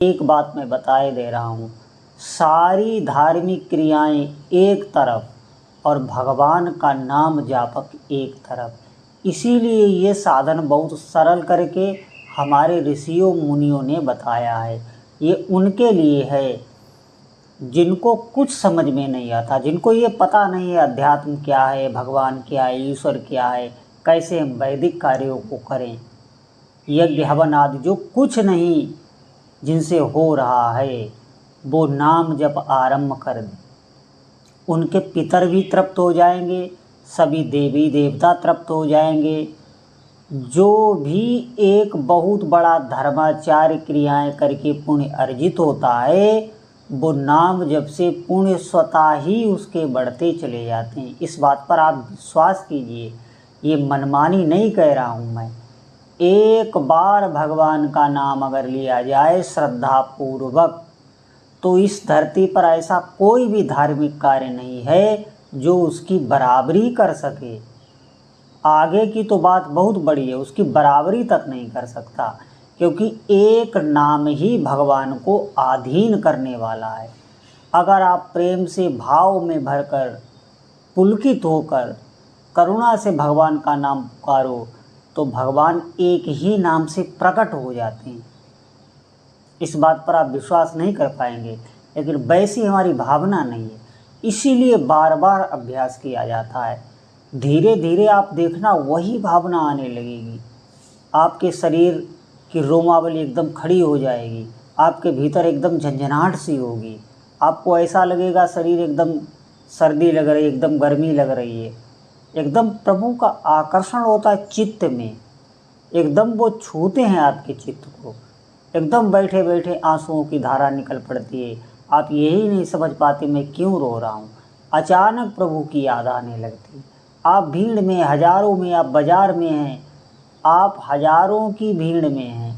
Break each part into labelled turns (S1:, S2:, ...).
S1: एक बात मैं बताए दे रहा हूँ, सारी धार्मिक क्रियाएं एक तरफ और भगवान का नाम जापक एक तरफ। इसीलिए ये साधन बहुत सरल करके हमारे ऋषियों मुनियों ने बताया है। ये उनके लिए है जिनको कुछ समझ में नहीं आता, जिनको ये पता नहीं है अध्यात्म क्या है, भगवान क्या है, ईश्वर क्या है, कैसे हम वैदिक कार्यों को करें, यज्ञ हवन आदि जो कुछ नहीं जिनसे हो रहा है, वो नाम जप आरंभ कर दें। उनके पितर भी तृप्त हो जाएंगे, सभी देवी देवता तृप्त हो जाएंगे। जो भी एक बहुत बड़ा धर्माचार्य क्रियाएं करके पुण्य अर्जित होता है, वो नाम जप से पुण्य स्वतः ही उसके बढ़ते चले जाते हैं। इस बात पर आप विश्वास कीजिए, ये मनमानी नहीं कह रहा हूँ मैं। एक बार भगवान का नाम अगर लिया जाए श्रद्धा पूर्वक, तो इस धरती पर ऐसा कोई भी धार्मिक कार्य नहीं है जो उसकी बराबरी कर सके। आगे की तो बात बहुत बड़ी है, उसकी बराबरी तक नहीं कर सकता, क्योंकि एक नाम ही भगवान को अधीन करने वाला है। अगर आप प्रेम से भाव में भरकर पुलकित होकर करुणा से भगवान का नाम पुकारो, तो भगवान एक ही नाम से प्रकट हो जाते हैं। इस बात पर आप विश्वास नहीं कर पाएंगे, लेकिन वैसी हमारी भावना नहीं है, इसीलिए बार बार अभ्यास किया जाता है। धीरे धीरे आप देखना वही भावना आने लगेगी, आपके शरीर की रोमावली एकदम खड़ी हो जाएगी, आपके भीतर एकदम झंझनाहट सी होगी, आपको ऐसा लगेगा शरीर एकदम सर्दी लग रही है, एकदम गर्मी लग रही है। एकदम प्रभु का आकर्षण होता है चित्त में, एकदम वो छूते हैं आपके चित्त को, एकदम बैठे बैठे आंसुओं की धारा निकल पड़ती है। आप यही नहीं समझ पाते मैं क्यों रो रहा हूँ। अचानक प्रभु की याद आने लगती। आप भीड़ में, हजारों में, आप बाजार में हैं, आप हजारों की भीड़ में हैं,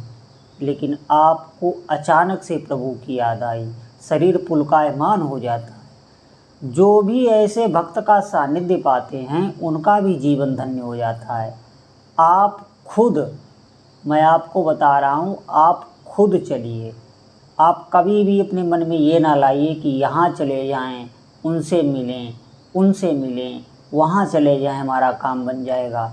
S1: लेकिन आपको अचानक से प्रभु की याद आई, शरीर पुलकायमान हो जाता है। जो भी ऐसे भक्त का सानिध्य पाते हैं उनका भी जीवन धन्य हो जाता है। आप खुद, मैं आपको बता रहा हूँ, आप खुद चलिए। आप कभी भी अपने मन में ये ना लाइए कि यहाँ चले जाएं, उनसे मिलें, वहाँ चले जाएं, हमारा काम बन जाएगा।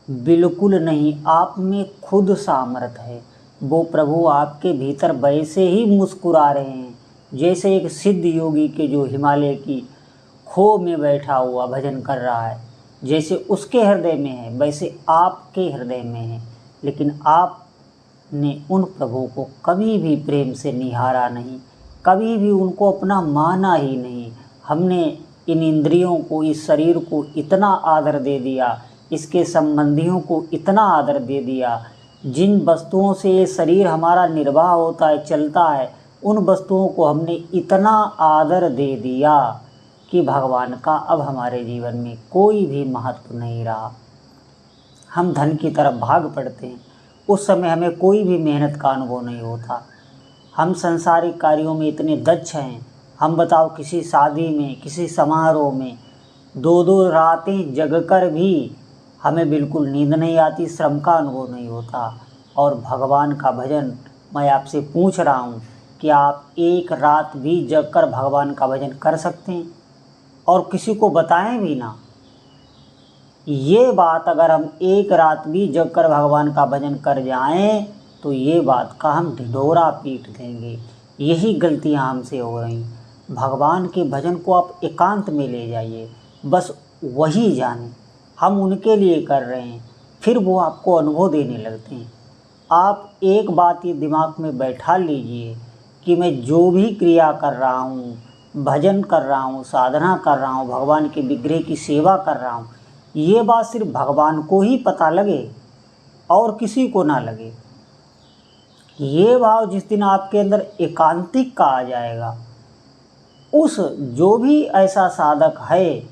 S1: बिल्कुल नहीं, आप में खुद सामर्थ्य है। वो प्रभु आपके भीतर वैसे ही मुस्कुरा रहे हैं जैसे एक सिद्ध योगी के जो हिमालय की खो में बैठा हुआ भजन कर रहा है, जैसे उसके हृदय में है वैसे आपके हृदय में है। लेकिन आपने उन प्रभु को कभी भी प्रेम से निहारा नहीं, कभी भी उनको अपना माना ही नहीं। हमने इन इंद्रियों को, इस शरीर को इतना आदर दे दिया, इसके संबंधियों को इतना आदर दे दिया। जिन वस्तुओं से ये शरीर हमारा निर्वाह होता है, चलता है, उन वस्तुओं को हमने इतना आदर दे दिया कि भगवान का अब हमारे जीवन में कोई भी महत्व नहीं रहा। हम धन की तरफ भाग पड़ते हैं, उस समय हमें कोई भी मेहनत का अनुभव नहीं होता। हम संसारिक कार्यों में इतने दक्ष हैं, हम बताओ किसी शादी में, किसी समारोह में 2-2 रातें जगकर भी हमें बिल्कुल नींद नहीं आती, श्रम का अनुभव नहीं होता। और भगवान का भजन, मैं आपसे पूछ रहा हूँ कि आप एक रात भी जगकर भगवान का भजन कर सकते हैं और किसी को बताएं भी ना? ये बात अगर हम एक रात भी जगकर भगवान का भजन कर जाएं तो ये बात का हम ढिढोरा पीट देंगे। यही गलतियां हमसे हो रही। भगवान के भजन को आप एकांत में ले जाइए, बस वही जाने हम उनके लिए कर रहे हैं, फिर वो आपको अनुभव देने लगते हैं। आप एक बात ये दिमाग में बैठा लीजिए कि मैं जो भी क्रिया कर रहा हूँ, भजन कर रहा हूँ, साधना कर रहा हूँ, भगवान के विग्रह की सेवा कर रहा हूँ, ये बात सिर्फ भगवान को ही पता लगे और किसी को ना लगे। ये भाव जिस दिन आपके अंदर एकांतिक का आ जाएगा, उस जो भी ऐसा साधक है,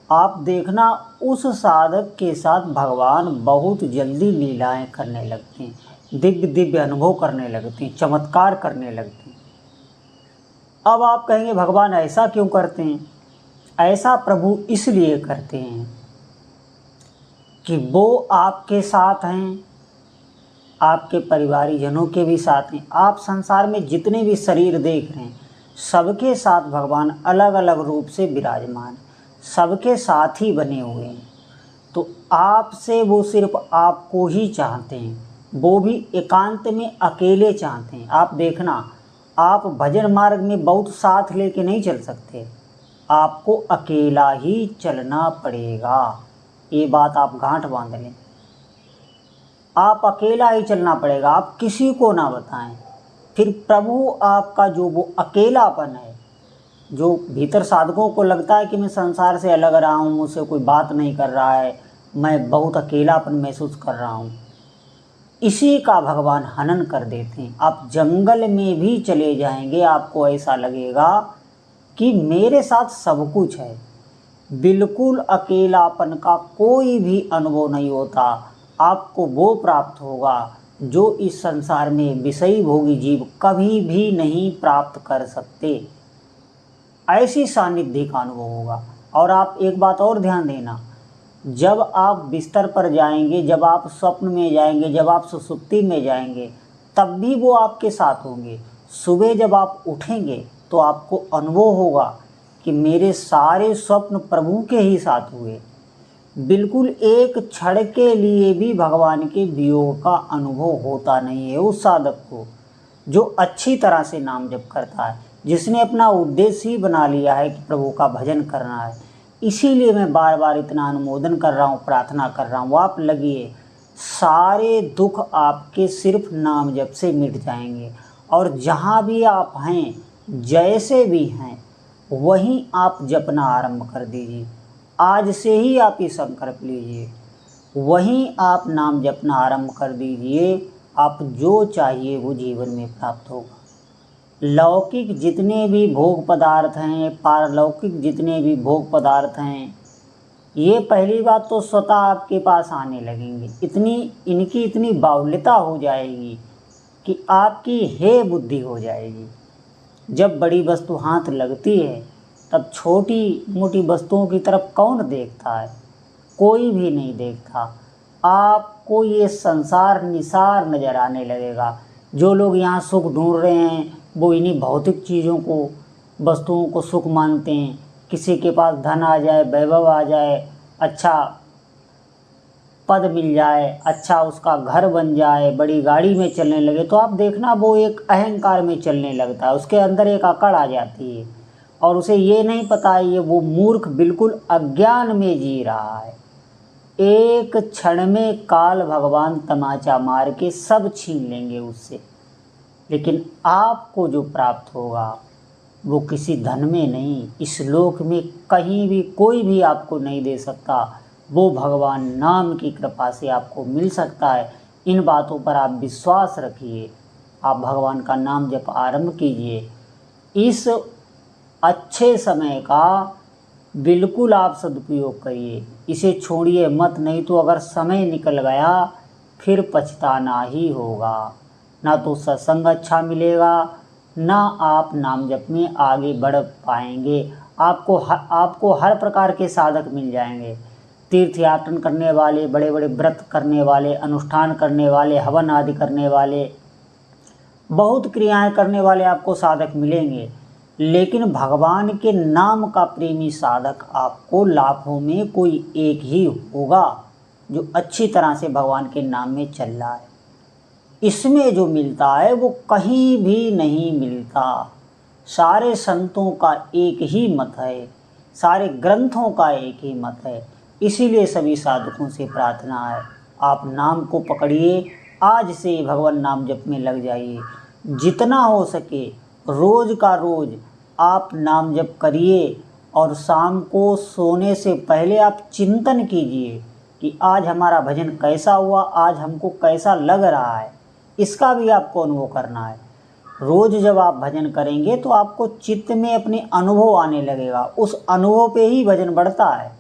S1: आप देखना उस साधक के साथ भगवान बहुत जल्दी लीलाएं करने लगते हैं, दिव्य दिव्य अनुभव करने लगते हैं, चमत्कार करने लगते हैं। अब आप कहेंगे भगवान ऐसा क्यों करते हैं? ऐसा प्रभु इसलिए करते हैं कि वो आपके साथ हैं, आपके परिवारीजनों के भी साथ हैं। आप संसार में जितने भी शरीर देख रहे हैं सबके साथ भगवान अलग अलग रूप से विराजमान, सबके साथ ही बने हुए हैं। तो आपसे वो सिर्फ आपको ही चाहते हैं, वो भी एकांत में अकेले चाहते हैं। आप देखना, आप भजन मार्ग में बहुत साथ लेके नहीं चल सकते, आपको अकेला ही चलना पड़ेगा। ये बात आप गांठ बांध लें, आप अकेला ही चलना पड़ेगा, आप किसी को ना बताएं। फिर प्रभु आपका जो वो अकेलापन है, जो भीतर साधकों को लगता है कि मैं संसार से अलग रहा हूँ, मुझसे कोई बात नहीं कर रहा है, मैं बहुत अकेलापन महसूस कर रहा हूँ, इसी का भगवान हनन कर देते हैं। आप जंगल में भी चले जाएंगे, आपको ऐसा लगेगा कि मेरे साथ सब कुछ है, बिल्कुल अकेलापन का कोई भी अनुभव नहीं होता। आपको वो प्राप्त होगा जो इस संसार में विषयी भोगी जीव कभी भी नहीं प्राप्त कर सकते, ऐसी सानिध्य का अनुभव होगा। और आप एक बात और ध्यान देना, जब आप बिस्तर पर जाएंगे, जब आप स्वप्न में जाएंगे, जब आप सुसुप्ति में जाएंगे, तब भी वो आपके साथ होंगे। सुबह जब आप उठेंगे तो आपको अनुभव होगा कि मेरे सारे स्वप्न प्रभु के ही साथ हुए। बिल्कुल एक क्षण के लिए भी भगवान के वियोग का अनुभव होता नहीं है उस साधक को, जो अच्छी तरह से नाम जप करता है, जिसने अपना उद्देश्य ही बना लिया है कि प्रभु का भजन करना है। इसीलिए मैं बार बार इतना अनुमोदन कर रहा हूँ, प्रार्थना कर रहा हूँ, आप लगिए, सारे दुख आपके सिर्फ नाम जप से मिट जाएंगे। और जहाँ भी आप हैं, जैसे भी हैं, वहीं आप जपना आरंभ कर दीजिए। आज से ही आप ये संकल्प लीजिए, वहीं आप नाम जपना आरंभ कर दीजिए। आप जो चाहिए वो जीवन में प्राप्त होगा। लौकिक जितने भी भोग पदार्थ हैं, पारलौकिक जितने भी भोग पदार्थ हैं, ये पहली बात तो स्वतः आपके पास आने लगेंगे। इनकी इतनी बाहुल्यता हो जाएगी कि आपकी हे बुद्धि हो जाएगी। जब बड़ी वस्तु हाथ लगती है तब छोटी मोटी वस्तुओं की तरफ कौन देखता है? कोई भी नहीं देखता। आपको ये संसार निसार नज़र आने लगेगा। जो लोग यहाँ सुख ढूंढ रहे हैं वो इन्हीं भौतिक चीज़ों को, वस्तुओं को सुख मानते हैं। किसी के पास धन आ जाए, वैभव आ जाए, अच्छा पद मिल जाए, अच्छा उसका घर बन जाए, बड़ी गाड़ी में चलने लगे, तो आप देखना वो एक अहंकार में चलने लगता है, उसके अंदर एक अकड़ आ जाती है और उसे ये नहीं पता है, ये वो मूर्ख बिल्कुल अज्ञान में जी रहा है। एक क्षण में काल भगवान तमाचा मार के सब छीन लेंगे उससे। लेकिन आपको जो प्राप्त होगा वो किसी धन में नहीं, इस लोक में कहीं भी कोई भी आपको नहीं दे सकता, वो भगवान नाम की कृपा से आपको मिल सकता है। इन बातों पर आप विश्वास रखिए, आप भगवान का नाम जप आरंभ कीजिए। इस अच्छे समय का बिल्कुल आप सदुपयोग करिए, इसे छोड़िए मत, नहीं तो अगर समय निकल गया फिर पछताना ही होगा। ना तो सत्संग अच्छा मिलेगा, ना आप नाम जप में आगे बढ़ पाएंगे। आपको हर प्रकार के साधक मिल जाएंगे, तीर्थ यात्रा करने वाले, बड़े बड़े व्रत करने वाले, अनुष्ठान करने वाले, हवन आदि करने वाले, बहुत क्रियाएं करने वाले आपको साधक मिलेंगे। लेकिन भगवान के नाम का प्रेमी साधक आपको लाखों में कोई एक ही होगा जो अच्छी तरह से भगवान के नाम में चल रहा है। इसमें जो मिलता है वो कहीं भी नहीं मिलता। सारे संतों का एक ही मत है, सारे ग्रंथों का एक ही मत है। इसीलिए सभी साधकों से प्रार्थना है, आप नाम को पकड़िए, आज से भगवान नाम जप में लग जाइए। जितना हो सके रोज़ का रोज़ आप नाम जप करिए और शाम को सोने से पहले आप चिंतन कीजिए कि आज हमारा भजन कैसा हुआ, आज हमको कैसा लग रहा है, इसका भी आपको अनुभव करना है। रोज़ जब आप भजन करेंगे तो आपको चित्त में अपने अनुभव आने लगेगा, उस अनुभव पे ही भजन बढ़ता है।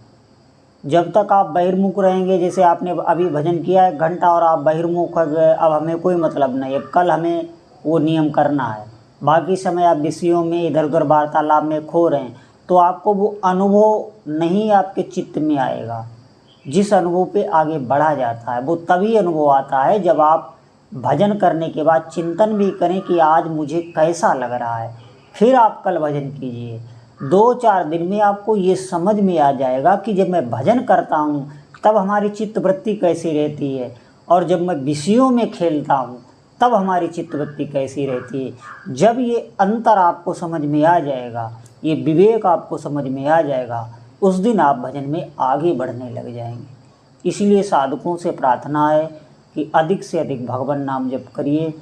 S1: जब तक आप बहिर्मुख रहेंगे, जैसे आपने अभी भजन किया 1 घंटा और आप बहिर्मुख हो गए, अब हमें कोई मतलब नहीं है, कल हमें वो नियम करना है, बाकी समय आप विषयों में इधर उधर वार्तालाप में खो रहे हैं, तो आपको वो अनुभव नहीं आपके चित्त में आएगा। जिस अनुभव पे आगे बढ़ा जाता है वो तभी अनुभव आता है जब आप भजन करने के बाद चिंतन भी करें कि आज मुझे कैसा लग रहा है, फिर आप कल भजन कीजिए। 2-4 दिन में आपको ये समझ में आ जाएगा कि जब मैं भजन करता हूँ तब हमारी चित्तवृत्ति कैसी रहती है, और जब मैं विषयों में खेलता हूँ तब हमारी चित्तवृत्ति कैसी रहती है। जब ये अंतर आपको समझ में आ जाएगा, ये विवेक आपको समझ में आ जाएगा, उस दिन आप भजन में आगे बढ़ने लग जाएंगे। इसलिए साधकों से प्रार्थना है कि अधिक से अधिक भगवान नाम जप करिए,